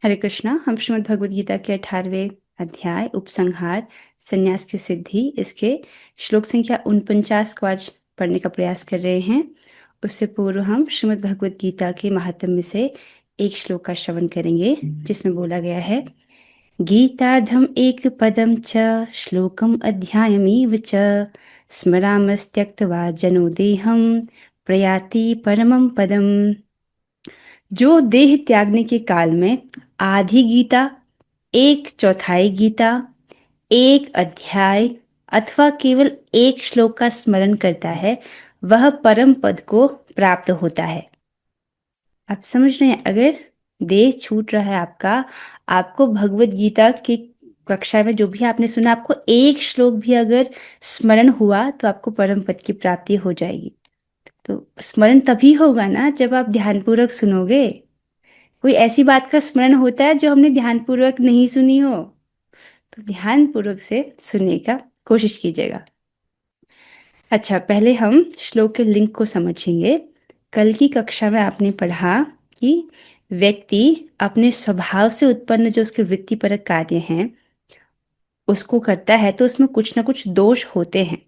हरे कृष्णा। हम श्रीमद् भगवद गीता के 18वें अध्याय उपसंहार संन्यास की सिद्धि इसके श्लोक संख्या 49 को आज पढ़ने का प्रयास कर रहे हैं। उससे पूर्व हम श्रीमद् भगवद गीता के महात्म्य से एक श्लोक का श्रवण करेंगे जिसमें बोला गया है, गीतार्धम एक पदम च श्लोकम अध्यायमेव च स्मरामस्त्यक्त्वा जनो देहम प्रयाति परमं पदम। जो देह त्यागने के काल में आधी गीता, एक चौथाई गीता, एक अध्याय अथवा केवल एक श्लोक का स्मरण करता है वह परम पद को प्राप्त होता है। आप समझ रहे हैं, अगर देह छूट रहा है आपका, आपको भगवत गीता की कक्षा में जो भी आपने सुना, आपको एक श्लोक भी अगर स्मरण हुआ तो आपको परम पद की प्राप्ति हो जाएगी। तो स्मरण तभी होगा ना जब आप ध्यानपूर्वक सुनोगे। कोई ऐसी बात का स्मरण होता है जो हमने ध्यानपूर्वक नहीं सुनी हो, तो ध्यानपूर्वक से सुनने का कोशिश कीजिएगा। अच्छा, पहले हम श्लोक के लिंक को समझेंगे। कल की कक्षा में आपने पढ़ा कि व्यक्ति अपने स्वभाव से उत्पन्न जो उसके वृत्तिपरक कार्य हैं उसको करता है तो उसमें कुछ ना कुछ दोष होते हैं।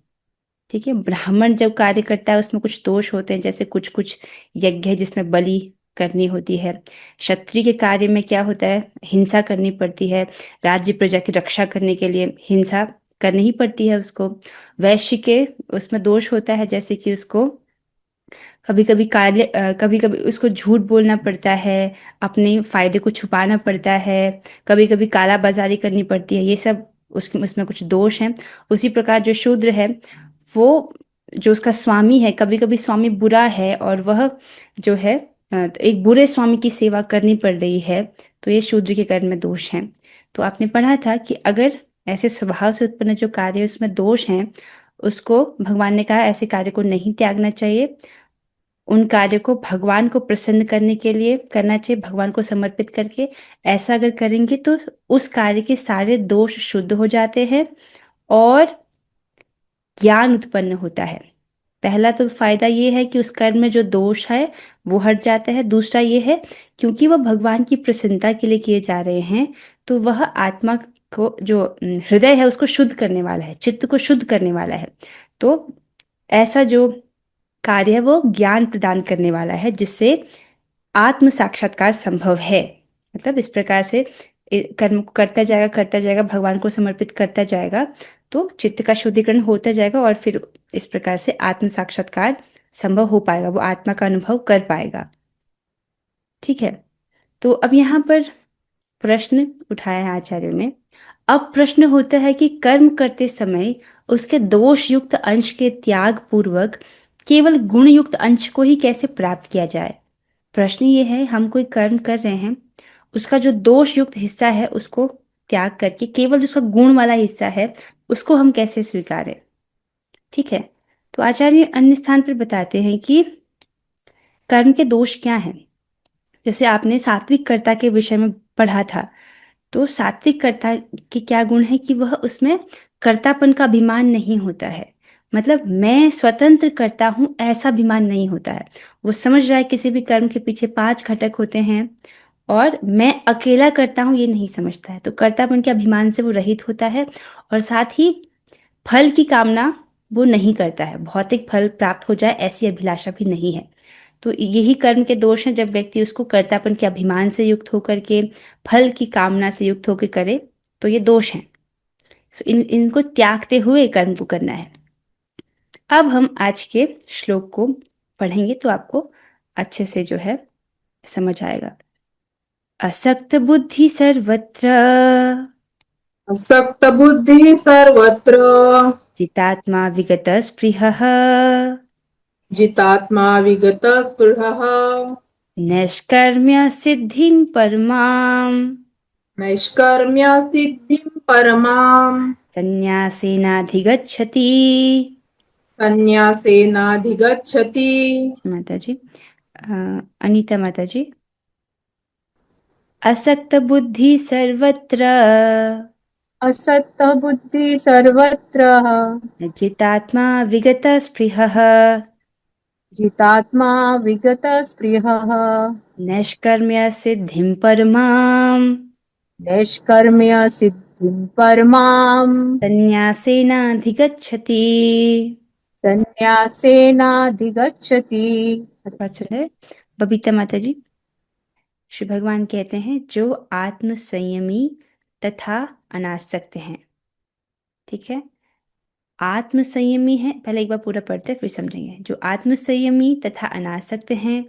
ठीक है, ब्राह्मण जब कार्य करता है उसमें कुछ दोष होते हैं, जैसे कुछ कुछ यज्ञ है जिसमें बलि करनी होती है। क्षत्रिय के कार्य में क्या होता है, हिंसा करनी पड़ती है। राज्य प्रजा की रक्षा करने के लिए हिंसा करनी ही पड़ती है उसको। वैश्य के उसमें दोष होता है, जैसे कि उसको कभी कभी उसको झूठ बोलना पड़ता है, अपने फायदे को छुपाना पड़ता है, कभी कभी काला बाजारी करनी पड़ती है। ये सब उसमें कुछ दोष हैं। उसी प्रकार जो शूद्र है, वो जो उसका स्वामी है, कभी कभी स्वामी बुरा है और वह जो है तो एक बुरे स्वामी की सेवा करनी पड़ रही है, तो ये शूद्र के कर्म में दोष हैं। तो आपने पढ़ा था कि अगर ऐसे स्वभाव से उत्पन्न जो कार्य उसमें दोष हैं, उसको भगवान ने कहा ऐसे कार्य को नहीं त्यागना चाहिए। उन कार्य को भगवान को प्रसन्न करने के लिए करना चाहिए, भगवान को समर्पित करके। ऐसा अगर करेंगे तो उस कार्य के सारे दोष शुद्ध हो जाते हैं और ज्ञान उत्पन्न होता है। पहला तो फायदा ये है कि उस कर्म में जो दोष है वो हट जाता है। दूसरा ये है, क्योंकि वह भगवान की प्रसन्नता के लिए किए जा रहे हैं, तो वह आत्मा को जो हृदय है उसको शुद्ध करने वाला है, चित्त को शुद्ध करने वाला है। तो ऐसा जो कार्य है वो ज्ञान प्रदान करने वाला है, जिससे आत्म साक्षात्कार संभव है। मतलब इस प्रकार से कर्म को करता जाएगा, भगवान को समर्पित करता जाएगा, तो चित्त का शुद्धिकरण होता जाएगा और फिर इस प्रकार से आत्म साक्षात्कार संभव हो पाएगा, वो आत्मा का अनुभव कर पाएगा। ठीक है, तो अब यहाँ पर प्रश्न उठाया है आचार्यों ने। अब प्रश्न होता है कि कर्म करते समय उसके दोष युक्त अंश के त्याग पूर्वक केवल गुण युक्त अंश को ही कैसे प्राप्त किया जाए। प्रश्न ये है, हम कोई कर्म कर रहे हैं, उसका जो दोष युक्त हिस्सा है उसको त्याग करके केवल जो उसका गुण वाला हिस्सा है उसको हम कैसे स्वीकारें। ठीक है, तो आचार्य अन्य स्थान पर बताते हैं कि कर्म के दोष क्या हैं। जैसे आपने सात्विक कर्ता के विषय में पढ़ा था, तो सात्विक कर्ता के क्या गुण है कि वह उसमें कर्तापन का अभिमान नहीं होता है। मतलब मैं स्वतंत्र करता हूँ ऐसा अभिमान नहीं होता है। वो समझ रहा है किसी भी कर्म के पीछे 5 घटक होते हैं और मैं अकेला करता हूँ ये नहीं समझता है। तो कर्तापन के अभिमान से वो रहित होता है और साथ ही फल की कामना वो नहीं करता है, भौतिक फल प्राप्त हो जाए ऐसी अभिलाषा भी नहीं है। तो यही कर्म के दोष हैं, जब व्यक्ति उसको कर्तापन के अभिमान से युक्त होकर के फल की कामना से युक्त होकर करे तो ये दोष हैं। सो इनको त्यागते हुए कर्म को करना है। अब हम आज के श्लोक को पढ़ेंगे तो आपको अच्छे से जो है समझ आएगा। असक्त बुद्धि सर्वत्र असक्त बुद्धि सर्वत्र जितात्मा विगत स्पृहः जितात्मा विगत स्पृहः नैष्कर्म्य सिद्धिं परमां नैष्कर्म्य सिद्धिं परमां संन्यासेनाधिगच्छति। संन्यासेनाधिगच्छति। माता जी, अनीता माता जी। असक्त बुद्धि सर्वत्र असक्त बुद्धि सर्वत्र जितात्मा विगत स्पृहः जितात्मा विगत स्पृहः नैष्कर्म्य सिद्धिं परमां नैष्कर्म्य सिद्धिं परमाम् संन्यासेनाधिगच्छति। संन्यासेनाधिगच्छति। बहुत सुंदर। बबीता माता जी, श्री भगवान कहते हैं जो आत्म संयमी तथा अनासक्त हैं। ठीक है, आत्म संयमी है, पहले एक बार पूरा पढ़ते हैं फिर समझेंगे। जो आत्म संयमी तथा अनासक्त हैं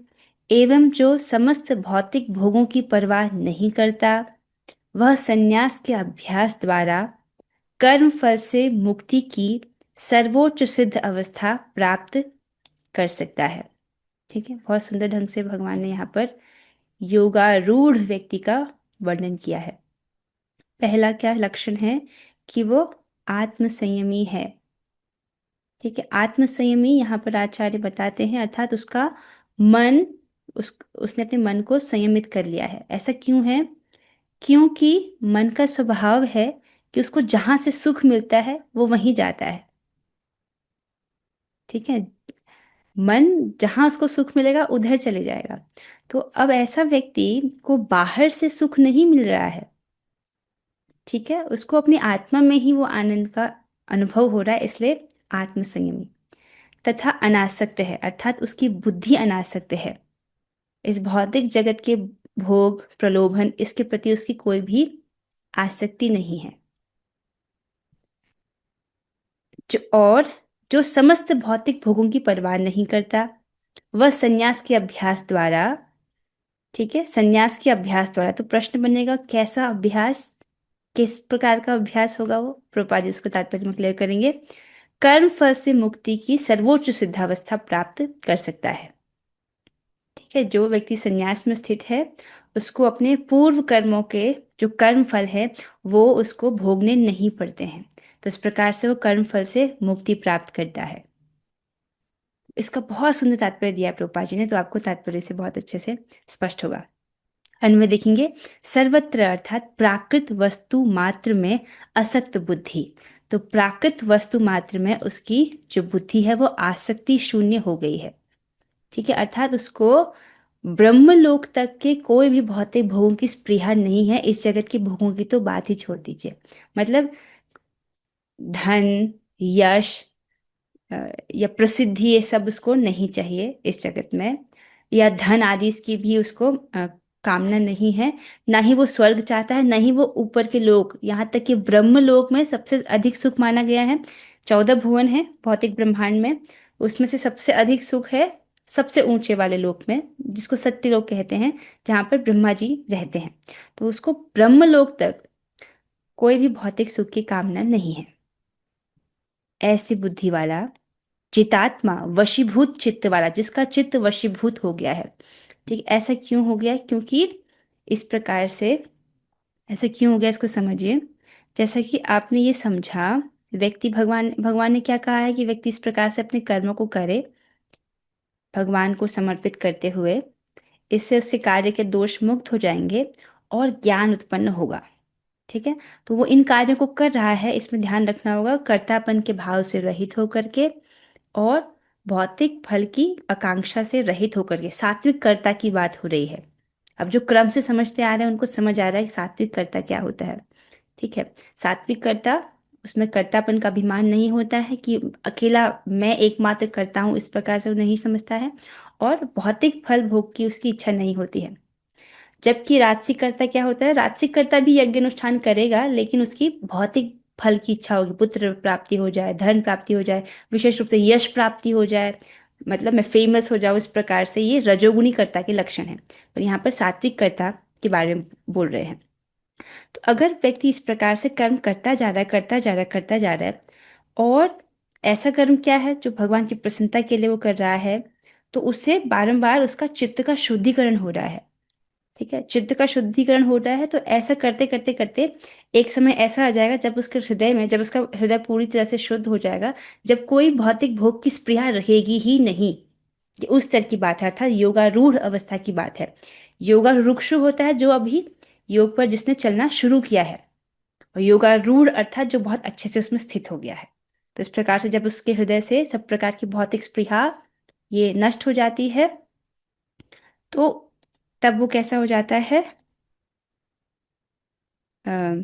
एवं जो समस्त भौतिक भोगों की परवाह नहीं करता, वह संन्यास के अभ्यास द्वारा कर्म फल से मुक्ति की सर्वोच्च सिद्ध अवस्था प्राप्त कर सकता है। ठीक है, बहुत सुंदर ढंग से भगवान ने यहाँ पर योगारूढ़ व्यक्ति का वर्णन किया है। पहला क्या लक्षण है कि वो आत्म संयमी है। ठीक है, आत्म संयमी यहाँ पर आचार्य बताते हैं अर्थात उसका मन, उसने अपने मन को संयमित कर लिया है। ऐसा क्यों है? क्योंकि मन का स्वभाव है कि उसको जहां से सुख मिलता है वो वहीं जाता है। ठीक है, मन जहां उसको सुख मिलेगा उधर चले जाएगा। तो अब ऐसा व्यक्ति को बाहर से सुख नहीं मिल रहा है। ठीक है, उसको अपनी आत्मा में ही वो आनंद का अनुभव हो रहा है, इसलिए आत्म संयमी तथा अनासक्त है, अर्थात उसकी बुद्धि अनासक्त है। इस भौतिक जगत के भोग प्रलोभन इसके प्रति उसकी कोई भी आसक्ति नहीं है। जो समस्त भौतिक भोगों की परवाह नहीं करता, वह संन्यास के अभ्यास द्वारा, ठीक है, संन्यास के अभ्यास द्वारा, तो प्रश्न बनेगा कैसा अभ्यास, किस प्रकार का अभ्यास होगा वो? प्रभुपाद जी इसको तात्पर्य में क्लियर करेंगे। कर्म फल से मुक्ति की सर्वोच्च सिद्धावस्था प्राप्त कर सकता है। ठीक है, जो व्यक्ति संन्यास में स्थित है उसको अपने पूर्व कर्मों के जो कर्म फल है वो उसको भोगने नहीं पड़ते हैं, तो इस प्रकार से वो कर्म फल से मुक्ति प्राप्त करता है। इसका बहुत सुंदर तात्पर्य दिया है प्रभुपाद जी ने, तो आपको तात्पर्य से बहुत अच्छे से स्पष्ट होगा। अन्वय देखेंगे, सर्वत्र अर्थात प्राकृत वस्तु मात्र में असक्त बुद्धि। तो प्राकृत वस्तु मात्र में उसकी जो बुद्धि है वो आसक्ति शून्य हो गई है। ठीक है, अर्थात उसको ब्रह्मलोक तक के कोई भी भौतिक भोगों की स्पृहा नहीं है। इस जगत के भोगों की तो बात ही छोड़ दीजिए। मतलब धन, यश या प्रसिद्धि ये सब उसको नहीं चाहिए इस जगत में, या धन आदि इसकी भी उसको कामना नहीं है। ना ही वो स्वर्ग चाहता है, ना ही वो ऊपर के लोक, यहाँ तक कि ब्रह्म लोक में सबसे अधिक सुख माना गया है। 14 भुवन है भौतिक ब्रह्मांड में, उसमें से सबसे अधिक सुख है सबसे ऊंचे वाले लोक में, जिसको सत्य लोक कहते हैं, जहाँ पर ब्रह्मा जी रहते हैं। तो उसको ब्रह्म लोक तक कोई भी भौतिक सुख की कामना नहीं है। ऐसी बुद्धि वाला चितात्मा, वशीभूत चित्त वाला, जिसका चित्त वशीभूत हो गया है। ठीक, ऐसा क्यों हो गया? क्योंकि इस प्रकार से, ऐसा क्यों हो गया इसको समझिए। जैसा कि आपने ये समझा, व्यक्ति, भगवान भगवान ने क्या कहा है कि व्यक्ति इस प्रकार से अपने कर्मों को करे भगवान को समर्पित करते हुए, इससे उसके कार्य के दोष मुक्त हो जाएंगे और ज्ञान उत्पन्न होगा। ठीक है, तो वो इन कार्यों को कर रहा है, इसमें ध्यान रखना होगा, कर्तापन के भाव से रहित होकर के और भौतिक फल की आकांक्षा से रहित होकर के। सात्विक कर्ता की बात हो रही है। अब जो क्रम से समझते आ रहे हैं उनको समझ आ रहा है कि सात्विक कर्ता क्या होता है। ठीक है, सात्विक कर्ता, उसमें कर्तापन का अभिमान नहीं होता है कि अकेला मैं एकमात्र करता हूँ, इस प्रकार से वो नहीं समझता है, और भौतिक फल भोग की उसकी इच्छा नहीं होती है। जबकि राजसिक कर्ता क्या होता है, राजसिक कर्ता भी यज्ञ अनुष्ठान करेगा लेकिन उसकी भौतिक फल की इच्छा होगी, पुत्र प्राप्ति हो जाए, धन प्राप्ति हो जाए, विशेष रूप से यश प्राप्ति हो जाए, मतलब मैं फेमस हो जाऊँ, इस प्रकार से ये रजोगुणी कर्ता के लक्षण हैं। पर यहाँ पर सात्विक कर्ता के बारे में बोल रहे हैं। तो अगर व्यक्ति इस प्रकार से कर्म करता जा रहा है, करता जा रहा है, करता जा रहा है, और ऐसा कर्म क्या है जो भगवान की प्रसन्नता के लिए वो कर रहा है, तो उससे बारंबार उसका चित्त का शुद्धिकरण हो रहा है। ठीक है, चित्त का शुद्धिकरण हो रहा है। तो ऐसा करते करते करते एक समय ऐसा आ जाएगा जब उसके हृदय में, जब उसका हृदय पूरी तरह से शुद्ध हो जाएगा, जब कोई भौतिक भोग की स्पृहा रहेगी ही नहीं। ये उस तरह की बात है, अर्थात योगारूढ़ अवस्था की बात है। योगारूढ़ होता है जो अभी योग पर जिसने चलना शुरू किया है, और योगारूढ़ अर्थात जो बहुत अच्छे से उसमें स्थित हो गया है। तो इस प्रकार से जब उसके हृदय से सब प्रकार की भौतिक स्पृहा ये नष्ट हो जाती है, तो तब वो कैसा हो जाता है? अ,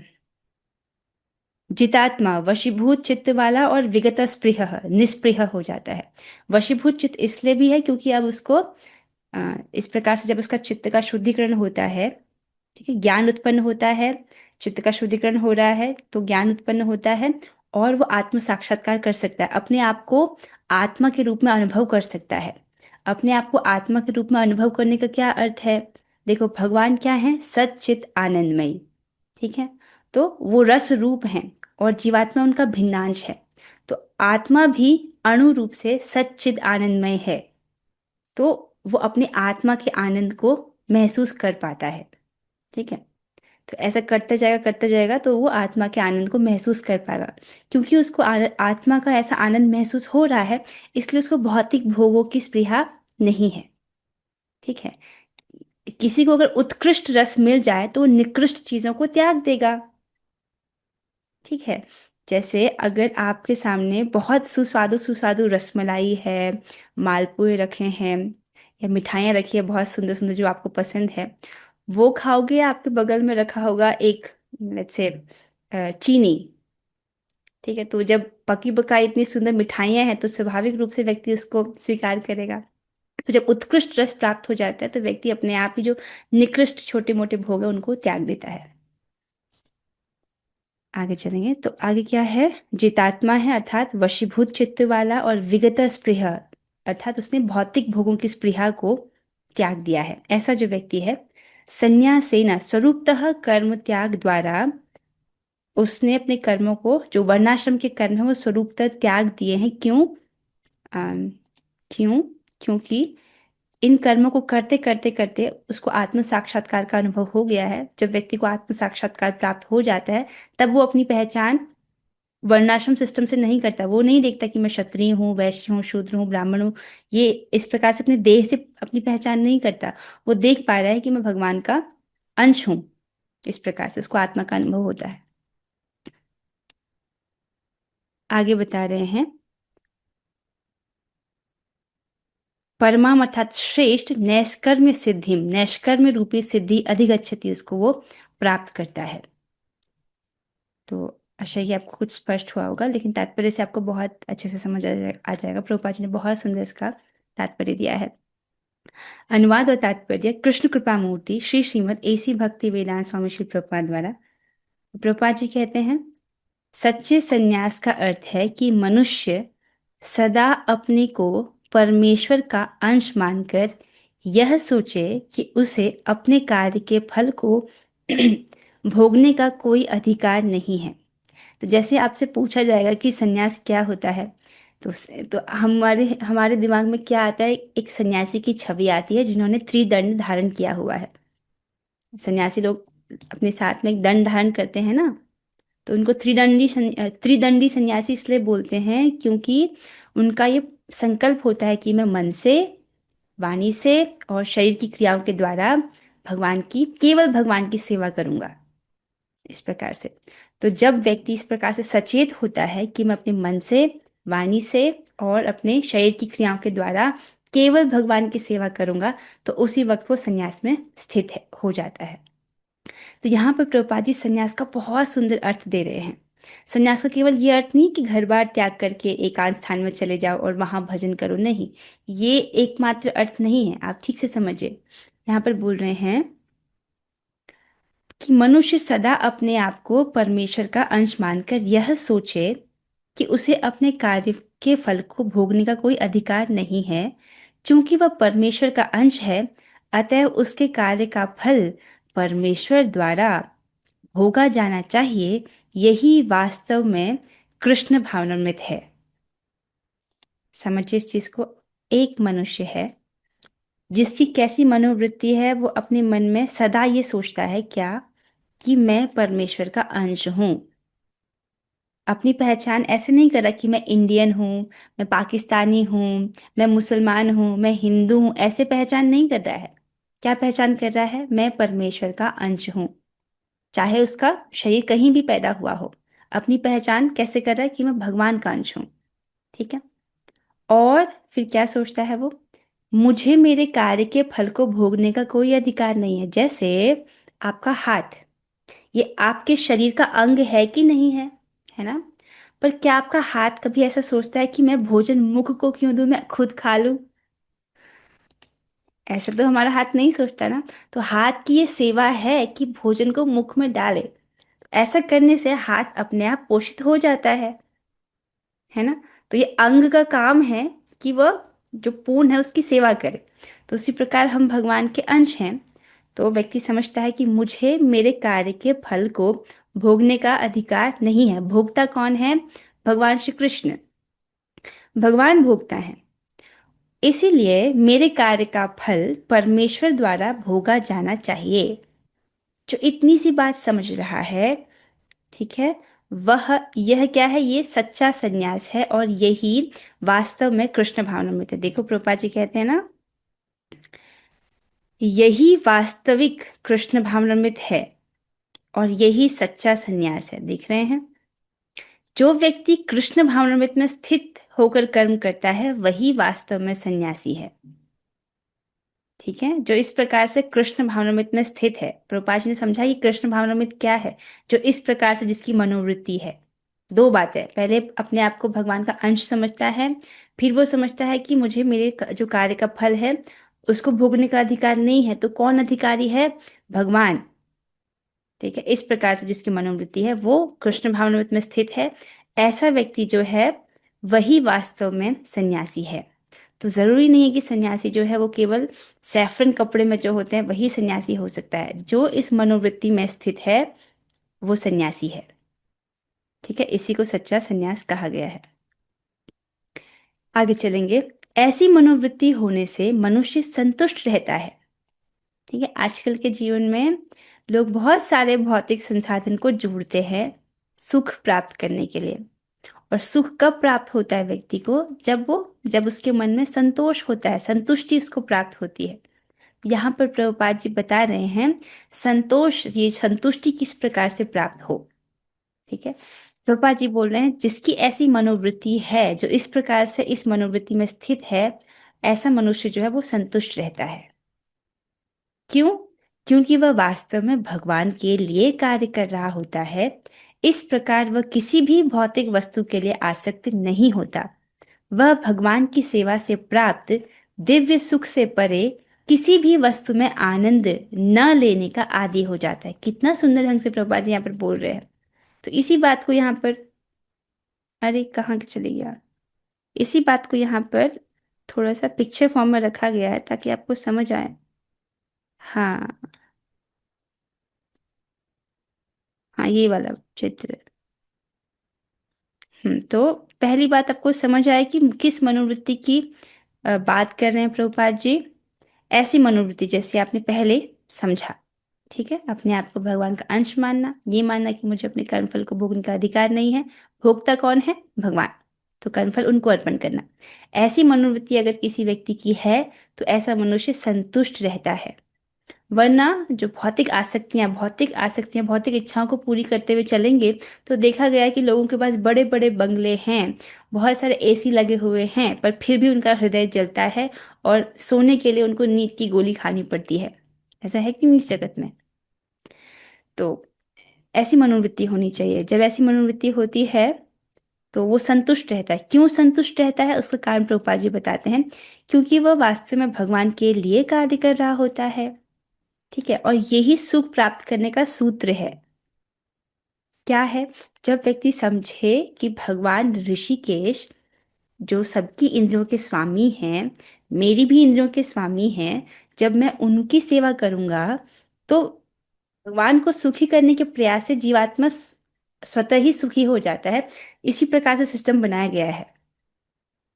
जितात्मा वशीभूत चित्त वाला और विगत स्पृह निस्पृह हो जाता है। वशीभूत चित्त इसलिए भी है क्योंकि अब उसको इस प्रकार से जब उसका चित्त का शुद्धिकरण होता है, ठीक है, ज्ञान उत्पन्न होता है, चित्त का शुद्धिकरण हो रहा है तो ज्ञान उत्पन्न होता है और वो आत्म साक्षात्कार कर सकता है, अपने आप को आत्मा के रूप में अनुभव कर सकता है। अपने आप को आत्मा के रूप में अनुभव करने का क्या अर्थ है? देखो, भगवान क्या है? सच्चित आनंदमयी, ठीक है। तो वो रस रूप हैं और जीवात्मा उनका भिन्नांश है। तो आत्मा भी अणु रूप से सच्चिद आनंदमय है, तो वो अपने आत्मा के आनंद को महसूस कर पाता है, ठीक है। तो ऐसा करता जाएगा तो वो आत्मा के आनंद को महसूस कर पाएगा। क्योंकि उसको आत्मा का ऐसा आनंद महसूस हो रहा है, इसलिए उसको भौतिक भोगों की स्पृहा नहीं है, ठीक है। किसी को अगर उत्कृष्ट रस मिल जाए तो वो निकृष्ट चीजों को त्याग देगा, ठीक है। जैसे अगर आपके सामने बहुत सुस्वादु सुस्वादु रसमलाई है, मालपुए रखे हैं या मिठाइयाँ रखी है बहुत सुंदर सुंदर जो आपको पसंद है, वो खाओगे या आपके बगल में रखा होगा एक, लेट्स से, चीनी, ठीक है। तो जब पकी पकाई इतनी सुंदर मिठाइयाँ हैं तो स्वाभाविक रूप से व्यक्ति उसको स्वीकार करेगा। तो जब उत्कृष्ट रस प्राप्त हो जाता है तो व्यक्ति अपने आप ही जो निकृष्ट छोटे मोटे भोग है उनको त्याग देता है। आगे चलेंगे तो आगे क्या है? जितात्मा है अर्थात वशीभूत चित्त वाला और विगत स्पृह अर्थात उसने भौतिक भोगों की स्पृहा को त्याग दिया है। ऐसा जो व्यक्ति है, संन्यासेन स्वरूपतः कर्म त्याग द्वारा उसने अपने कर्मों को, जो वर्णाश्रम के कर्म है, वो स्वरूपतः त्याग दिए हैं। क्यों? अम, क्यों? क्योंकि इन कर्मों को करते करते करते उसको आत्म साक्षात्कार का अनुभव हो गया है। जब व्यक्ति को आत्म साक्षात्कार प्राप्त हो जाता है तब वो अपनी पहचान वर्णाश्रम सिस्टम से नहीं करता। वो नहीं देखता कि मैं क्षत्रिय हूँ, वैश्य हूँ, शूद्र हूँ, ब्राह्मण हूँ। ये इस प्रकार से अपने देह से अपनी पहचान नहीं करता। वो देख पा रहा है कि मैं भगवान का अंश हूँ। इस प्रकार से उसको आत्मा का अनुभव होता है। आगे बता रहे हैं, परमाम अर्थात श्रेष्ठ नैष्कर्म्य सिद्धिम, नैष्कर्म्य रूपी सिद्धि अधिगच्छति, उसको वो प्राप्त करता है। तो आशा ही आपको कुछ स्पष्ट हुआ होगा, लेकिन तात्पर्य से आपको बहुत अच्छे से समझ आ जाएगा। प्रभुपाद जी ने बहुत सुंदर इसका तात्पर्य दिया है। अनुवाद और तात्पर्य कृष्ण कृपा मूर्ति श्री श्रीमद एसी भक्ति वेदांत स्वामी श्री प्रभुपाद द्वारा। प्रभुपाद जी कहते हैं, सच्चे संन्यास का अर्थ है कि मनुष्य सदा अपने को परमेश्वर का अंश मानकर यह सोचे कि उसे अपने कार्य के फल को भोगने का कोई अधिकार नहीं है। तो जैसे आपसे पूछा जाएगा कि सन्यास क्या होता है, तो हमारे हमारे दिमाग में क्या आता है? एक सन्यासी की छवि आती है जिन्होंने त्रिदंड धारण किया हुआ है। सन्यासी लोग अपने साथ में एक दंड धारण करते हैं ना, तो उनको त्रिदंडी सन्यासी इसलिए बोलते हैं क्योंकि उनका ये संकल्प होता है कि मैं मन से, वाणी से और शरीर की क्रियाओं के द्वारा केवल भगवान की सेवा करूंगा। इस प्रकार से, तो जब व्यक्ति इस प्रकार से सचेत होता है कि मैं अपने मन से, वाणी से और अपने शरीर की क्रियाओं के द्वारा केवल भगवान की सेवा करूंगा, तो उसी वक्त वो संन्यास में स्थित हो जाता है। तो यहाँ पर प्रभुपाद जी संन्यास का बहुत सुंदर अर्थ दे रहे हैं। संन्यास का केवल ये अर्थ नहीं कि घर बार त्याग करके एकांत स्थान में चले जाओ और वहां भजन करो, नहीं, ये एकमात्र अर्थ नहीं है। आप ठीक से समझिए, यहाँ पर बोल रहे हैं कि मनुष्य सदा अपने आप को परमेश्वर का अंश मानकर यह सोचे कि उसे अपने कार्य के फल को भोगने का कोई अधिकार नहीं है। चूंकि वह परमेश्वर का अंश है, अतः उसके कार्य का फल परमेश्वर द्वारा भोगा जाना चाहिए। यही वास्तव में कृष्ण भावनामृत है। समझिए इस चीज को। एक मनुष्य है जिसकी कैसी मनोवृत्ति है, वो अपने मन में सदा ये सोचता है क्या, कि मैं परमेश्वर का अंश हूं। अपनी पहचान ऐसे नहीं कर रहा कि मैं इंडियन हूँ, मैं पाकिस्तानी हूँ, मैं मुसलमान हूँ, मैं हिंदू हूँ, ऐसे पहचान नहीं कर रहा है। क्या पहचान कर रहा है? मैं परमेश्वर का अंश हूँ, चाहे उसका शरीर कहीं भी पैदा हुआ हो। अपनी पहचान कैसे कर रहा है? कि मैं भगवान का अंश हूँ, ठीक है। और फिर क्या सोचता है वो? मुझे मेरे कार्य के फल को भोगने का कोई अधिकार नहीं है। जैसे आपका हाथ, ये आपके शरीर का अंग है कि नहीं है ना? पर क्या आपका हाथ कभी ऐसा सोचता है कि मैं भोजन मुख को क्यों दूं, मैं खुद खा लूं? ऐसा तो हमारा हाथ नहीं सोचता ना। तो हाथ की ये सेवा है कि भोजन को मुख में डाले। तो ऐसा करने से हाथ अपने आप पोषित हो जाता है ना? तो ये अंग का काम है कि वह जो पूर्ण है उसकी सेवा करे। तो उसी प्रकार हम भगवान के अंश हैं। तो व्यक्ति समझता है कि मुझे मेरे कार्य के फल को भोगने का अधिकार नहीं है। भोक्ता कौन है? भगवान श्री कृष्ण। भगवान भोगता है। इसीलिए मेरे कार्य का फल परमेश्वर द्वारा भोगा जाना चाहिए। जो इतनी सी बात समझ रहा है, ठीक है, वह यह क्या है? ये सच्चा सन्यास है और यही वास्तव में कृष्ण भावनामृत है। देखो प्रभुपाद जी कहते हैं ना, यही वास्तविक कृष्ण भावनामृत है और यही सच्चा सन्यास है। देख रहे हैं, जो व्यक्ति कृष्ण भावनामृत में स्थित होकर कर्म करता है वही वास्तव में सन्यासी है। ठीक है, जो इस प्रकार से कृष्ण भावनामृत में स्थित है। प्रभुपाद जी ने समझा कि कृष्ण भावनामृत क्या है। जो इस प्रकार से जिसकी मनोवृत्ति है। दो बातें, पहले अपने आप को भगवान का अंश समझता है, फिर वो समझता है कि मुझे मेरे जो कार्य का फल है उसको भोगने का अधिकार नहीं है। तो कौन अधिकारी है? भगवान। ठीक है, इस प्रकार से जिसकी मनोवृत्ति है वो कृष्ण भावनामृत में स्थित है। ऐसा व्यक्ति जो है वही वास्तव में सन्यासी है। तो जरूरी नहीं है कि सन्यासी जो है वो केवल सैफरन कपड़े में जो होते हैं वही सन्यासी हो सकता है। जो इस मनोवृत्ति में स्थित है वो सन्यासी है। ठीक है, इसी को सच्चा सन्यास कहा गया है। आगे चलेंगे। ऐसी मनोवृत्ति होने से मनुष्य संतुष्ट रहता है। ठीक है, आजकल के जीवन में लोग बहुत सारे भौतिक संसाधन को जोड़ते हैं सुख प्राप्त करने के लिए। और सुख कब प्राप्त होता है व्यक्ति को? जब उसके मन में संतोष होता है, संतुष्टि उसको प्राप्त होती है। यहाँ पर प्रभुपाद जी बता रहे हैं संतोष, ये संतुष्टि किस प्रकार से प्राप्त हो। ठीक है, प्रभुपाद जी बोल रहे हैं जिसकी ऐसी मनोवृत्ति है, जो इस प्रकार से इस मनोवृत्ति में स्थित है, ऐसा मनुष्य जो है वो संतुष्ट रहता है। क्यों? क्योंकि वह वास्तव में भगवान के लिए कार्य कर रहा होता है। इस प्रकार वह किसी भी भौतिक वस्तु के लिए आसक्त नहीं होता। वह भगवान की सेवा से प्राप्त दिव्य सुख से परे किसी भी वस्तु में आनंद न लेने का आदी हो जाता है। कितना सुंदर ढंग से प्रभुपाद जी यहाँ पर बोल रहे हैं। तो इसी बात को यहाँ पर, अरे कहाँ के चले गया, इसी बात को यहाँ पर थोड़ा सा पिक्चर फॉर्म में रखा गया है ताकि आपको समझ आए। हाँ, हाँ ये वाला चित्र। तो पहली बात आपको समझ आए कि किस मनोवृत्ति की बात कर रहे हैं प्रभुपाद जी। ऐसी मनोवृत्ति जैसे आपने पहले समझा। ठीक है, अपने आप को भगवान का अंश मानना, ये मानना कि मुझे अपने कर्मफल को भोगने का अधिकार नहीं है। भोक्ता कौन है? भगवान। तो कर्मफल उनको अर्पण करना। ऐसी मनोवृत्ति अगर किसी व्यक्ति की है तो ऐसा मनुष्य संतुष्ट रहता है। वरना जो भौतिक आसक्तियां भौतिक इच्छाओं को पूरी करते हुए चलेंगे तो देखा गया है कि लोगों के पास बड़े बड़े बंगले हैं, बहुत सारे एसी लगे हुए हैं, पर फिर भी उनका हृदय जलता है और सोने के लिए उनको नींद की गोली खानी पड़ती है। ऐसा है कि नहीं इस जगत में? तो ऐसी मनोवृत्ति होनी चाहिए। जब ऐसी मनोवृत्ति होती है तो वो संतुष्ट रहता है। क्यों संतुष्ट रहता है? उसका कारण प्रभुपाद जी बताते हैं, क्योंकि वह वास्तव में भगवान के लिए कार्य कर रहा होता है। ठीक है, और यही सुख प्राप्त करने का सूत्र है। क्या है? जब व्यक्ति समझे कि भगवान ऋषिकेश जो सबकी इंद्रियों के स्वामी हैं, मेरी भी इंद्रियों के स्वामी हैं, जब मैं उनकी सेवा करूंगा तो भगवान को सुखी करने के प्रयास से जीवात्मा स्वतः ही सुखी हो जाता है। इसी प्रकार से सिस्टम बनाया गया है।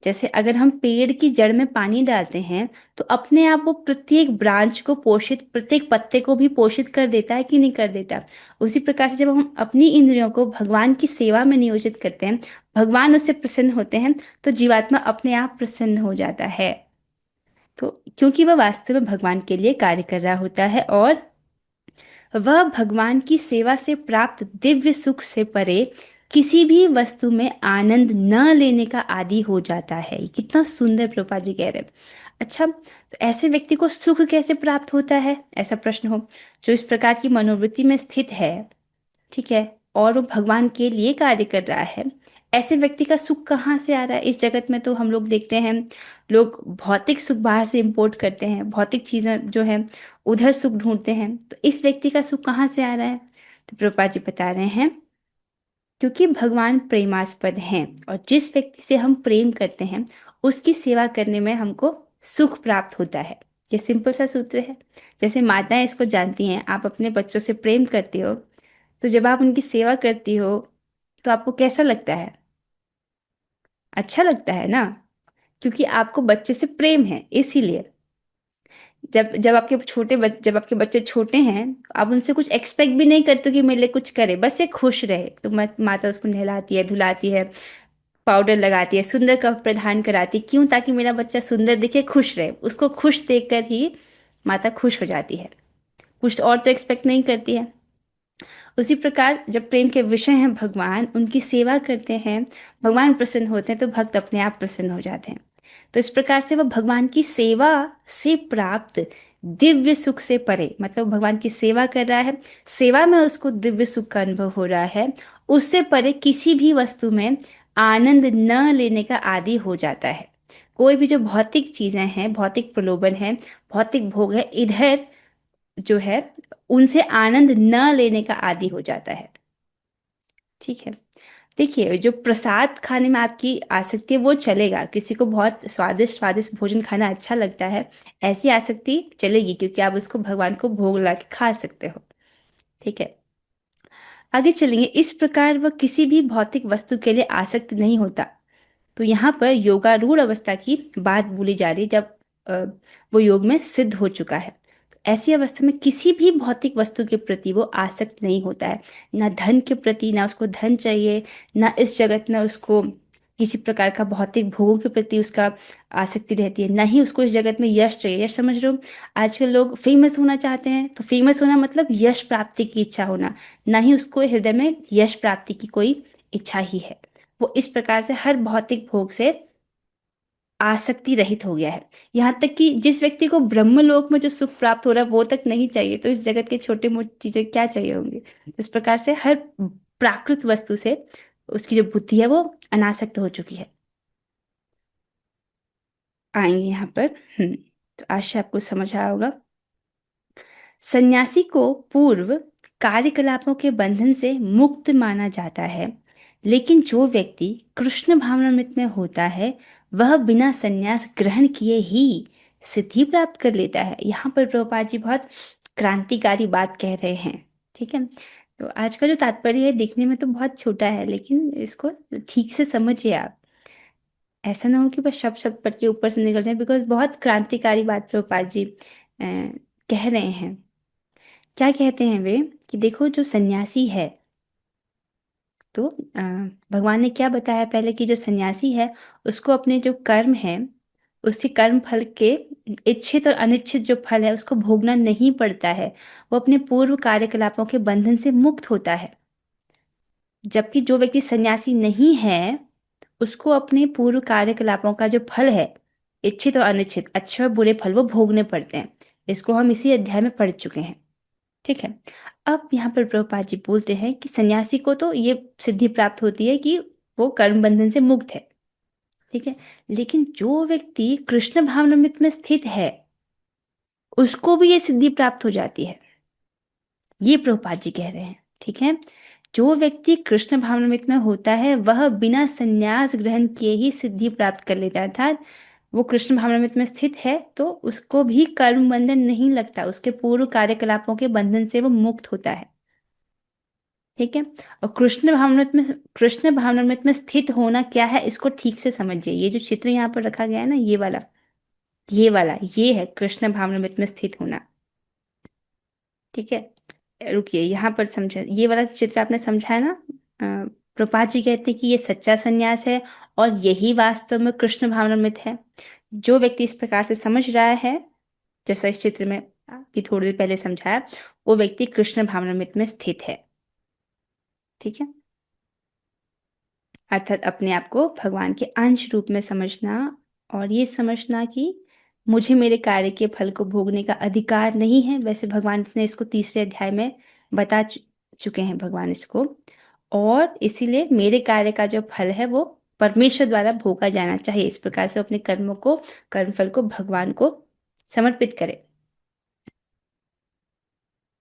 जैसे अगर हम पेड़ की जड़ में पानी डालते हैं तो अपने आप वो प्रत्येक ब्रांच को पोषित, प्रत्येक पत्ते को भी पोषित कर देता है कि नहीं कर देता? उसी प्रकार से जब हम अपनी इंद्रियों को भगवान की सेवा में नियोजित करते हैं, भगवान उससे प्रसन्न होते हैं, तो जीवात्मा अपने आप प्रसन्न हो जाता है। तो क्योंकि वह वास्तव में भगवान के लिए कार्य कर रहा होता है और वह भगवान की सेवा से प्राप्त दिव्य सुख से परे किसी भी वस्तु में आनंद न लेने का आदी हो जाता है। ये कितना सुंदर प्रभुपाद जी कह रहे हैं। अच्छा, तो ऐसे व्यक्ति को सुख कैसे प्राप्त होता है? ऐसा प्रश्न हो। जो इस प्रकार की मनोवृत्ति में स्थित है, ठीक है, और वो भगवान के लिए कार्य कर रहा है, ऐसे व्यक्ति का सुख कहाँ से आ रहा है? इस जगत में तो हम लोग देखते हैं, लोग भौतिक सुख बाहर से इंपोर्ट करते हैं, भौतिक चीज़ें जो है उधर सुख ढूंढते हैं, तो इस व्यक्ति का सुख कहाँ से आ रहा है? तो प्रभुपाद जी बता रहे हैं, क्योंकि भगवान प्रेमास्पद हैं और जिस व्यक्ति से हम प्रेम करते हैं उसकी सेवा करने में हमको सुख प्राप्त होता है। ये सिंपल सा सूत्र है। जैसे माताएं इसको जानती हैं, आप अपने बच्चों से प्रेम करते हो, तो जब आप उनकी सेवा करती हो तो आपको कैसा लगता है? अच्छा लगता है ना, क्योंकि आपको बच्चे से प्रेम है। इसीलिए जब जब आपके बच्चे छोटे हैं, आप उनसे कुछ एक्सपेक्ट भी नहीं करते कि मेरे लिए कुछ करे, बस ये खुश रहे, तो माता उसको नहलाती है, धुलाती है, पाउडर लगाती है, सुंदर कपड़े प्रदान कराती है। क्यों? ताकि मेरा बच्चा सुंदर दिखे, खुश रहे। उसको खुश देखकर ही माता खुश हो जाती है, कुछ और तो एक्सपेक्ट नहीं करती है। उसी प्रकार जब प्रेम के विषय हैं भगवान, उनकी सेवा करते हैं, भगवान प्रसन्न होते हैं, तो भक्त अपने आप प्रसन्न हो जाते हैं। तो इस प्रकार से वह भगवान की सेवा से प्राप्त दिव्य सुख से परे, मतलब भगवान की सेवा कर रहा है, सेवा में उसको दिव्य सुख का अनुभव हो रहा है, उससे परे किसी भी वस्तु में आनंद न लेने का आदी हो जाता है। कोई भी जो भौतिक चीजें हैं, भौतिक प्रलोभन है, भौतिक भोग है, इधर जो है उनसे आनंद न लेने का आदी हो जाता है। ठीक है, देखिए, जो प्रसाद खाने में आपकी आसक्ति है वो चलेगा, किसी को बहुत स्वादिष्ट स्वादिष्ट भोजन खाना अच्छा लगता है, ऐसी आसक्ति चलेगी, क्योंकि आप उसको भगवान को भोग ला के खा सकते हो। ठीक है, आगे चलेंगे। इस प्रकार वह किसी भी भौतिक वस्तु के लिए आसक्त नहीं होता। तो यहाँ पर योगारूढ़ अवस्था की बात बोली जा रही है, जब अ, वो योग में सिद्ध हो चुका है। तो ऐसी अवस्था में किसी भी भौतिक वस्तु के प्रति वो आसक्त नहीं होता है, ना धन के प्रति, ना उसको धन चाहिए, ना इस जगत में उसको किसी प्रकार का भौतिक भोगों के प्रति उसका आसक्ति रहती है, ना ही उसको इस जगत में यश चाहिए। यश समझ रहे हो? आजकल लोग फेमस होना चाहते हैं, तो फेमस होना मतलब यश प्राप्ति की इच्छा होना, ना ही उसको हृदय में यश प्राप्ति की कोई इच्छा ही है। वो इस प्रकार से हर भौतिक भोग से आसक्ति रहित हो गया है। यहाँ तक कि जिस व्यक्ति को ब्रह्मलोक में जो सुख प्राप्त हो रहा है वो तक नहीं चाहिए, तो इस जगत के छोटे मोटे चीजें क्या चाहिए होंगी? इस प्रकार से हर प्राकृत वस्तु से उसकी जो बुद्धि है वो अनासक्त हो चुकी है। आएंगे यहाँ पर। तो आशा आपको समझ आया होगा। सन्यासी को पूर्व कार्यकलापों के बंधन से मुक्त माना जाता है, लेकिन जो व्यक्ति कृष्ण भावनामृत में होता है वह बिना सन्यास ग्रहण किए ही सिद्धि प्राप्त कर लेता है। यहाँ पर प्रभुपाद जी बहुत क्रांतिकारी बात कह रहे हैं। ठीक है, तो आज का जो तात्पर्य है दिखने में तो बहुत छोटा है, लेकिन इसको ठीक से समझिए आप। ऐसा ना हो कि बस शब्द शब्द पढ़ के ऊपर से निकल जाए, बिकॉज बहुत क्रांतिकारी बात प्रभुपाद जी कह रहे हैं। क्या कहते हैं वे? कि देखो, जो सन्यासी है, तो भगवान ने क्या बताया पहले, कि जो सन्यासी है उसको अपने जो कर्म है उसके कर्म फल के इच्छित और अनिच्छित जो फल है उसको भोगना नहीं पड़ता है, वो अपने पूर्व कार्यकलापों के बंधन से मुक्त होता है। जबकि जो व्यक्ति सन्यासी नहीं है उसको अपने पूर्व कार्यकलापों का जो फल है, इच्छित और अनिच्छित, अच्छे और बुरे फल, वो भोगने पड़ते हैं। इसको हम इसी अध्याय में पढ़ चुके हैं। ठीक है, अब यहाँ पर प्रभुपाद जी बोलते हैं कि सन्यासी को तो ये सिद्धि प्राप्त होती है कि वो कर्म बंधन से मुक्त है। ठीक है, लेकिन जो व्यक्ति कृष्ण भावनामृत में स्थित है उसको भी ये सिद्धि प्राप्त हो जाती है, ये प्रभुपाद जी कह रहे हैं। ठीक है, जो व्यक्ति कृष्ण भावनामृत में होता है वह बिना संन्यास ग्रहण किए ही सिद्धि प्राप्त कर लेता है, अर्थात वो कृष्ण भावनामृत में स्थित है तो उसको भी कर्म बंधन नहीं लगता, उसके पूर्व कार्यकलापों के बंधन से वो मुक्त होता है। ठीक है, और कृष्ण भावनामृत में स्थित होना क्या है इसको ठीक से समझिए। ये जो चित्र यहाँ पर रखा गया है ना, ये वाला ये है कृष्ण भावनामृत में स्थित होना। ठीक है, रुकिए, यहाँ पर समझा, ये वाला चित्र आपने समझा है ना? प्रभुपाद जी कहते हैं कि ये सच्चा सन्यास है और यही वास्तव में कृष्ण भावनामृत है। जो व्यक्ति इस प्रकार से समझ रहा है, जैसा इस चित्र में अभी थोड़ी देर पहले समझाया, वो व्यक्ति कृष्ण भावनामृत में स्थित है। ठीक है, अर्थात अपने आप को भगवान के अंश रूप में समझना, और ये समझना कि मुझे मेरे कार्य के फल को भोगने का अधिकार नहीं है। वैसे भगवान ने इसको तीसरे अध्याय में बता चुके हैं भगवान इसको, और इसीलिए मेरे कार्य का जो फल है वो परमेश्वर द्वारा भोगा जाना चाहिए। इस प्रकार से अपने कर्मों को, कर्मफल को भगवान को समर्पित करें।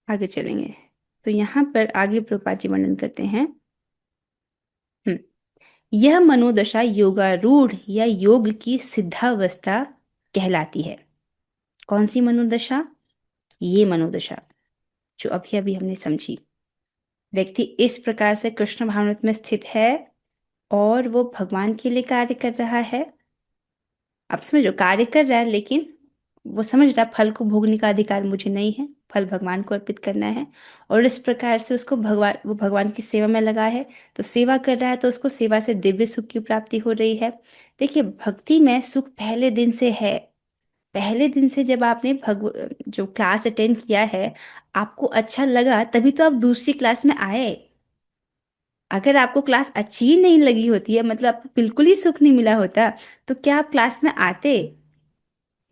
आगे चलेंगे तो यहाँ पर आगे प्रभुपाद जी वर्णन करते हैं। हम्म यह मनोदशा योगारूढ़ या योग की सिद्धावस्था कहलाती है। कौन सी मनोदशा? ये मनोदशा जो अभी अभी हमने समझी। व्यक्ति इस प्रकार से कृष्ण भावनामृत में स्थित है और वो भगवान के लिए कार्य कर रहा है। आप समझो, कार्य कर रहा है लेकिन वो समझ रहा फल को भोगने का अधिकार मुझे नहीं है, फल भगवान को अर्पित करना है। और इस प्रकार से उसको वो भगवान की सेवा में लगा है, तो सेवा कर रहा है तो उसको सेवा से दिव्य सुख की प्राप्ति हो रही है। देखिए, भक्ति में सुख पहले दिन से है। पहले दिन से जब आपने जो क्लास अटेंड किया है, आपको अच्छा लगा तभी तो आप दूसरी क्लास में आए। अगर आपको क्लास अच्छी ही नहीं लगी होती है, मतलब आपको बिल्कुल ही सुख नहीं मिला होता, तो क्या आप क्लास में आते?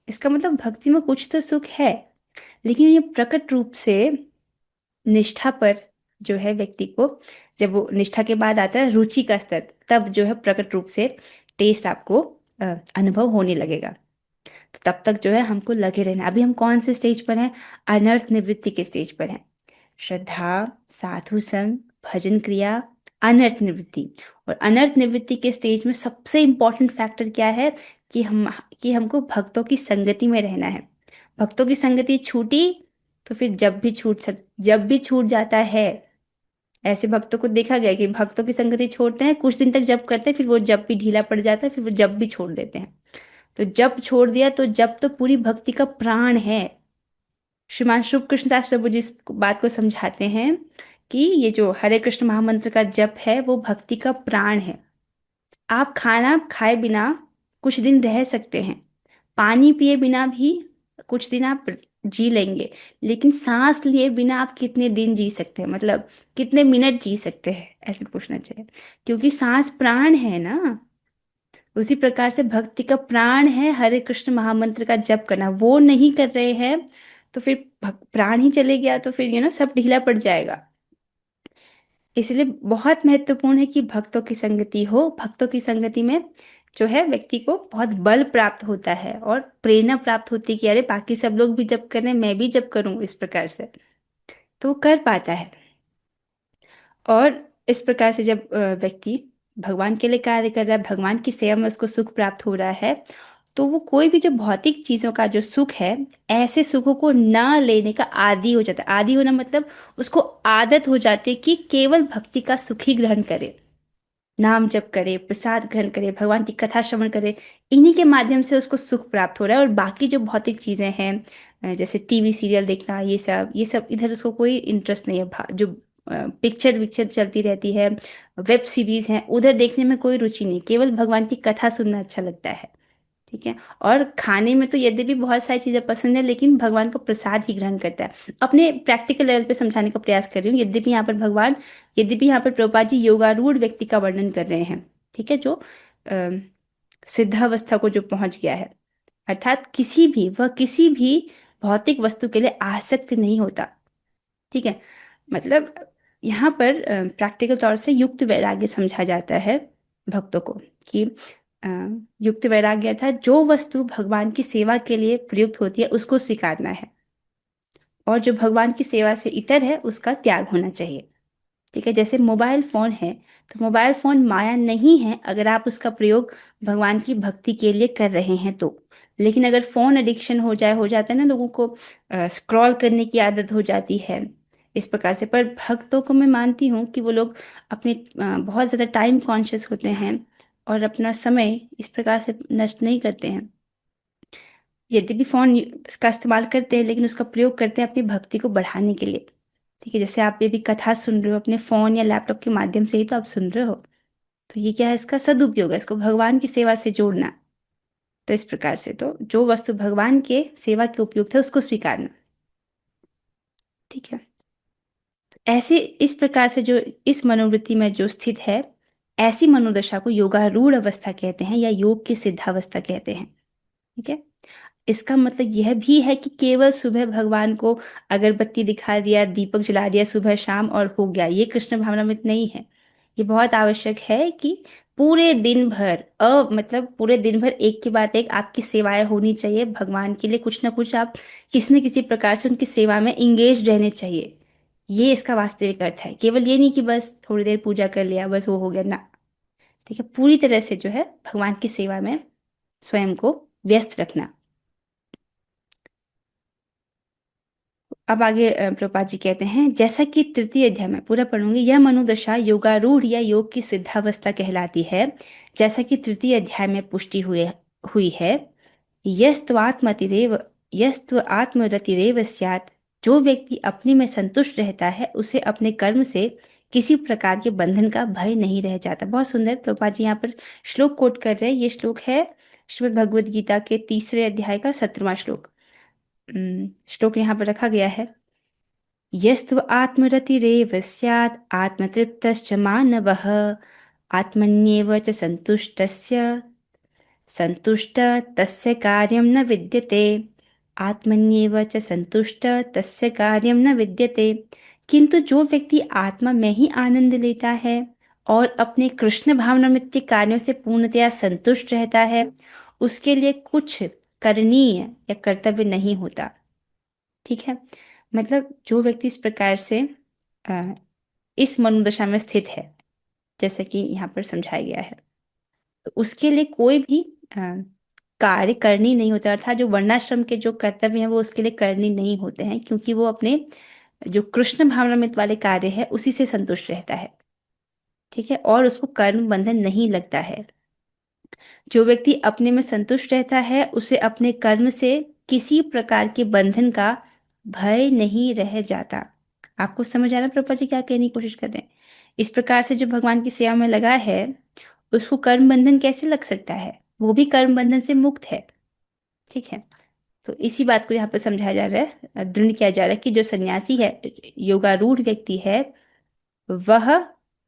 इसका मतलब भक्ति में कुछ तो सुख है। लेकिन ये प्रकट रूप से निष्ठा पर जो है व्यक्ति को, जब वो निष्ठा के बाद आता है रुचि का स्तर, तब जो है प्रकट रूप से टेस्ट आपको अनुभव होने लगेगा। तो तब तक जो है हमको लगे रहना। अभी हम कौन से स्टेज पर हैं? अनर्थ निवृत्ति के स्टेज पर हैं। श्रद्धा, साधु संग, भजन क्रिया, अनर्थ निवृत्ति। और अनर्थ निवृत्ति के स्टेज में सबसे इम्पोर्टेंट फैक्टर क्या है? कि हमको भक्तों की संगति में रहना है। भक्तों की संगति छूटी तो फिर जब भी छूट जाता है। ऐसे भक्तों को देखा गया कि भक्तों की संगति छोड़ते हैं, कुछ दिन तक जप करते हैं, फिर वो जप भी ढीला पड़ जाता है, फिर वो जप भी छोड़ देते हैं। तो जप छोड़ दिया तो जप तो पूरी भक्ति का प्राण है। श्रीमान शुभ कृष्णदास प्रभु जी इस बात को समझाते हैं कि ये जो हरे कृष्ण महामंत्र का जप है वो भक्ति का प्राण है। आप खाना खाए बिना कुछ दिन रह सकते हैं, पानी पिए बिना भी कुछ दिन आप जी लेंगे, लेकिन सांस लिए बिना आप कितने दिन जी सकते हैं, मतलब कितने मिनट जी सकते हैं, ऐसे पूछना चाहिए। क्योंकि सांस प्राण है ना। उसी प्रकार से भक्ति का प्राण है हरे कृष्ण महामंत्र का जप करना। वो नहीं कर रहे हैं तो फिर प्राण ही चले गया, तो फिर सब ढीला पड़ जाएगा। इसलिए बहुत महत्वपूर्ण है कि भक्तों की संगति हो। भक्तों की संगति में जो है व्यक्ति को बहुत बल प्राप्त होता है और प्रेरणा प्राप्त होती है कि अरे बाकी सब लोग भी जप कर रहे हैं, मैं भी जप करूं। इस प्रकार से तो वो कर पाता है। और इस प्रकार से जब व्यक्ति भगवान के लिए कार्य कर रहा है, भगवान की सेवा में उसको सुख प्राप्त हो रहा है, तो वो कोई भी जो भौतिक चीजों का जो सुख है, ऐसे सुखों को ना लेने का आदी हो जाता है। आदी होना मतलब उसको आदत हो जाती है कि केवल भक्ति का सुख ही ग्रहण करे, नाम जप करे, प्रसाद ग्रहण करे, भगवान की कथा श्रवण करे। इन्हीं के माध्यम से उसको सुख प्राप्त हो रहा है। और बाकी जो भौतिक चीजें हैं, जैसे टीवी सीरियल देखना, ये सब इधर उसको कोई इंटरेस्ट नहीं है। जो पिक्चर विक्चर चलती रहती है, वेब सीरीज हैं, उधर देखने में कोई रुचि नहीं, केवल भगवान की कथा सुनना अच्छा लगता है। ठीक है। और खाने में तो यद्यपि बहुत सारी चीज़ें पसंद है, लेकिन भगवान का प्रसाद ही ग्रहण करता है। अपने प्रैक्टिकल लेवल पे समझाने का प्रयास कर रही हूँ। यद्यपि यहाँ पर प्रभुपाद जी योगारूढ़ व्यक्ति का वर्णन कर रहे हैं। ठीक है, जो सिद्धावस्था को जो पहुंच गया है, अर्थात किसी भी भौतिक वस्तु के लिए आसक्त नहीं होता। ठीक है। मतलब यहाँ पर प्रैक्टिकल तौर से युक्त वैराग्य समझा जाता है भक्तों को, कि अ, युक्त वैराग्य था जो वस्तु भगवान की सेवा के लिए प्रयुक्त होती है उसको स्वीकारना है, और जो भगवान की सेवा से इतर है उसका त्याग होना चाहिए। ठीक है। जैसे मोबाइल फोन है, तो मोबाइल फोन माया नहीं है अगर आप उसका प्रयोग भगवान की भक्ति के लिए कर रहे हैं तो। लेकिन अगर फोन एडिक्शन हो जाता है ना, लोगों को स्क्रॉल करने की आदत हो जाती है इस प्रकार से। पर भक्तों को मैं मानती हूँ कि वो लोग अपने बहुत ज़्यादा टाइम कॉन्शियस होते हैं और अपना समय इस प्रकार से नष्ट नहीं करते हैं। यद्यपि फोन का इस्तेमाल करते हैं, लेकिन उसका प्रयोग करते हैं अपनी भक्ति को बढ़ाने के लिए। ठीक है। जैसे आप ये भी कथा सुन रहे हो अपने फोन या लैपटॉप के माध्यम से ही तो आप सुन रहे हो, तो ये क्या है? इसका सदुपयोग है, इसको भगवान की सेवा से जोड़ना। तो इस प्रकार से तो जो वस्तु भगवान के सेवा के उपयुक्त है उसको स्वीकारना। ठीक है। ऐसे इस प्रकार से जो इस मनोवृत्ति में जो स्थित है, ऐसी मनोदशा को योगारूढ़ अवस्था कहते हैं या योग की सिद्धावस्था कहते हैं। ठीक है। इसका मतलब यह भी है कि केवल सुबह भगवान को अगरबत्ती दिखा दिया, दीपक जला दिया सुबह शाम और हो गया, ये कृष्ण भावनामृत नहीं है। ये बहुत आवश्यक है कि पूरे दिन भर मतलब पूरे दिन भर एक के बाद एक आपकी सेवाएं होनी चाहिए भगवान के लिए, कुछ ना कुछ आप किसी न किसी प्रकार से उनकी सेवा में इंगेज रहने चाहिए। ये इसका वास्तविक अर्थ है, केवल ये नहीं कि बस थोड़ी देर पूजा कर लिया बस वो हो गया ना। ठीक है, पूरी तरह से जो है भगवान की सेवा में स्वयं को व्यस्त रखना। अब आगे प्रभुपाद जी कहते हैं, जैसा कि तृतीय अध्याय में पूरा पढ़ूंगी, यह मनोदशा योगारूढ़ या योग की सिद्धावस्था कहलाती है। जैसा कि तृतीय अध्याय में पुष्टि हुई है, यस्त्वात्मतिरेव यस्त्वात्मरतिरेव स्यात्, जो व्यक्ति अपने में संतुष्ट रहता है उसे अपने कर्म से किसी प्रकार के बंधन का भय नहीं रह जाता। बहुत सुंदर प्रभुपाद जी यहाँ पर श्लोक कोट कर रहे हैं। ये श्लोक है श्रीमद् भगवद गीता के तीसरे अध्याय का 17वां श्लोक। श्लोक यहाँ पर रखा गया है, यस्त्व आत्मरतिरेव स्यात् आत्मतृप्तश्च मानवः आत्मन्येव च संतुष्ट तस्य कार्यं न विद्यते। आत्मन्येव च संतुष्ट तस्य कार्यं न विद्यते। किंतु जो व्यक्ति आत्मा में ही आनंद लेता है और अपने कृष्ण भावनामृत के कार्यों से पूर्णतया संतुष्ट रहता है, उसके लिए कुछ करणीय या कर्तव्य नहीं होता। ठीक है, मतलब जो व्यक्ति इस प्रकार से अ, इस मनोदशा में स्थित है, जैसे कि यहाँ पर समझाया गया है, तो उसके लिए कोई भी अ, कार्य करनी नहीं होता, अर्थात जो वर्णाश्रम के जो कर्तव्य हैं वो उसके लिए करनी नहीं होते हैं, क्योंकि वो अपने जो कृष्ण भावनामृत वाले कार्य है उसी से संतुष्ट रहता है। ठीक है, और उसको कर्म बंधन नहीं लगता है। जो व्यक्ति अपने में संतुष्ट रहता है उसे अपने कर्म से किसी प्रकार के बंधन का भय नहीं रह जाता। आपको समझ आ रहा है प्रभुपाद जी क्या कहने की कोशिश कर रहे हैं? इस प्रकार से जो भगवान की सेवा में लगा है उसको कर्म बंधन कैसे लग सकता है? वो भी कर्म बंधन से मुक्त है। ठीक है, तो इसी बात को यहाँ पर समझाया जा रहा है, दृढ़ किया जा रहा है कि जो सन्यासी है, योगारूढ़ व्यक्ति है, वह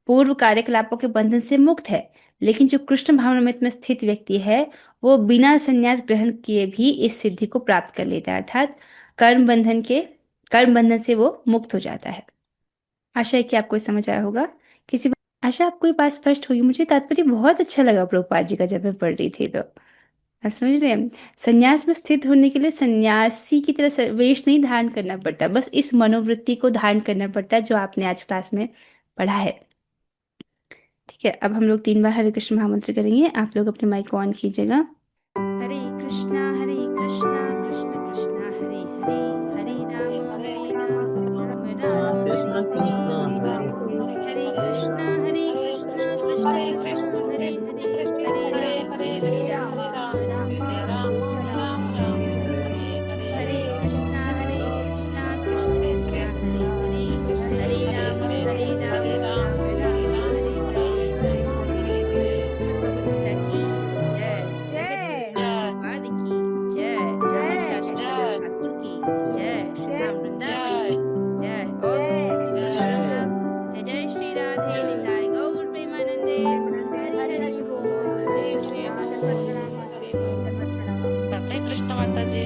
पूर्व कार्यकलापों के बंधन से मुक्त है। लेकिन जो कृष्ण भावनामृत में स्थित व्यक्ति है वो बिना संन्यास ग्रहण किए भी इस सिद्धि को प्राप्त कर लेता है, अर्थात कर्म बंधन से वो मुक्त हो जाता है। आशा है कि आपको समझ आया होगा। आशा आपको ये बात स्पष्ट होगी। मुझे तात्पर्य बहुत अच्छा लगा प्रभुपाद जी का जब मैं पढ़ रही थी, तो आप समझ रहे हैं, संन्यास में स्थित होने के लिए सन्यासी की तरह वेश नहीं धारण करना पड़ता, बस इस मनोवृत्ति को धारण करना पड़ता है जो आपने आज क्लास में पढ़ा है। ठीक है, अब हम लोग 3 बार हरे कृष्ण महामंत्र करेंगे। आप लोग अपने माइक को ऑन कीजिएगा। हरे कृष्णा कृष्णा कृष्णा हरे हरे, हरे राम राम राम कृष्ण हरे कृष्ण हरे, हरे हरे कृष्णा कृष्णा कृष्णा हरे हरे, हरे राम राम राम हरे हरे, हरे कृष्णा कृष्णा हरे हरे, हरे राम राम हरे हरे। भगवद गीता की जय, जगत गुरुपाद की जय, जय शास्त्री ठाकुर की जय, श्री राम वृंदावन की जय, और जय जय श्री राधे निताय गौर प्रेमानंदे, हरि हरि बोल। हरे कृष्ण माता जी।